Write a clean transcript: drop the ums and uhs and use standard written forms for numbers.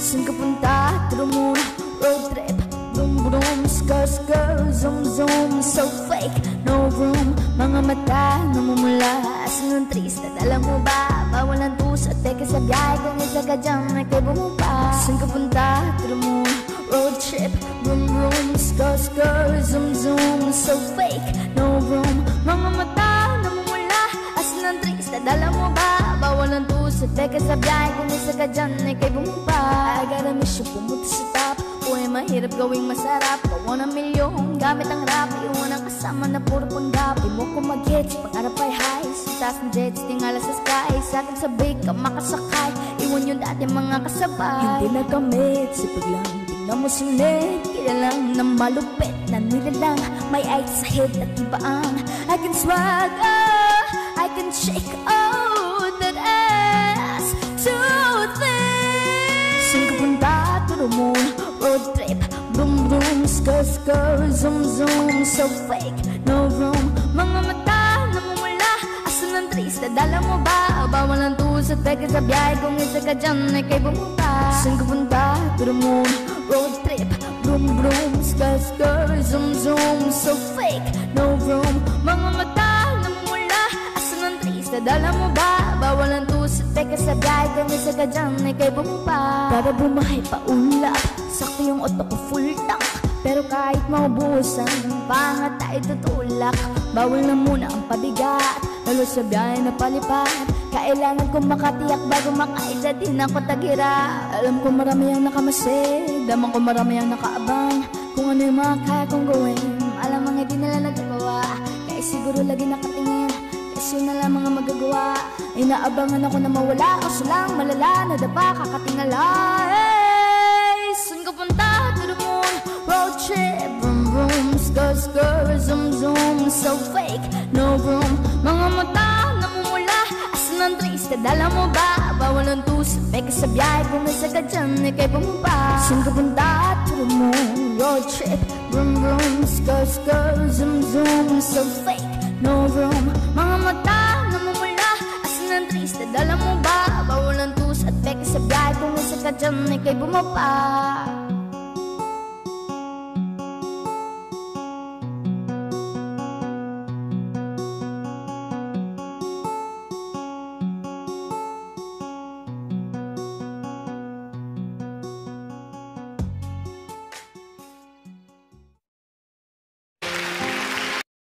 Saan ka punta? Turo muna, road trip. Boom boom, skr skr, zoom zoom. So fake, no room. Mga mata namumula. Asan ang triste, dala mo ba? Bawal ang tusa, teka sa biyahe. Kung isa ka dyan, may kaibo mo pa. Saan ka punta? Turo muna, road trip. Boom boom, skr skr, zoom zoom. So fake, no room. Mga mata namumula. Asan ang triste, dala mo ba? Bawal ang tusa, teka sa biyahe. Kung isa ka dyan, may kaibo mo pa. I gotta miss you, pumunta sa top. Buhay mahirap gawing masarap. Gawa ng milyon gamit ang rap. Iwan ang kasama na puro panggap. Di mo ko mag-hits, pangarap ay high. Sitas ng jets, tingala sa sky. Sa akin sabay ka makasakay. Iwan yung dati mga kasabay. Hindi na kamit, sipag lang. Tingnan mo sulit, kaya lang na malupit. Na nilalang, may eyes sa head at ibaan. I can swag, oh, I can shake, oh, that ass too thin. Saan ka punta, turo mo, road trip, boom boom, skr skr, zoom zoom. So fake, no room. Mga mata namumula. Asan ang triste, dala mo ba? Bawal ang tusa, teka sa biyahe. Kung isa ka dyan, ay kaibo mo pa. Saan ka punta? Turo mo, road trip, boom boom, skr skr, zoom zoom. So fake, no room. Mga mata namumula. Asan ang triste, dala mo ba? Bawal ang tusa, teka sa biyahe. Kung isa ka dyan, ay kaibo mo pa. Para bumahay pa ulap, sakto yung auto ko full tank. Pero kahit maubusan, pangat tayo tutulak. Bawal na muna ang pabigat, lalo sa biyahe na palipad. Kailangan kong makatiyak bago makaida din ako tagira. Alam ko marami ang nakamasid, daman ko marami ang nakaabang. Kung ano yung mga kaya kong gawin, alam mga di nila nagagawa. Kaya siguro lagi nakatingin, kasi yun na lang mga magagawa. Inaabangan ako na mawala, o silang malala na daba kakatingala. Saan ka punta? To the moon, road trip, vroom vroom, skr skr, zoom zoom. So fake, no room. Mga mata namumula. Asan ang triste, dala mo ba? Bawal ang tusa, peka sa biyahe. Kung isa ka dyan, ay kaibo mo pa. Saan ka punta? To the moon, road trip, vroom vroom, skr skr, zoom zoom. So fake, no room. Mga mata namumula. Asan ang triste, dala mo ba? Bawal ang tusa at peka sa biyahe. Kung isa ka dyan, ay kaibo mo pa.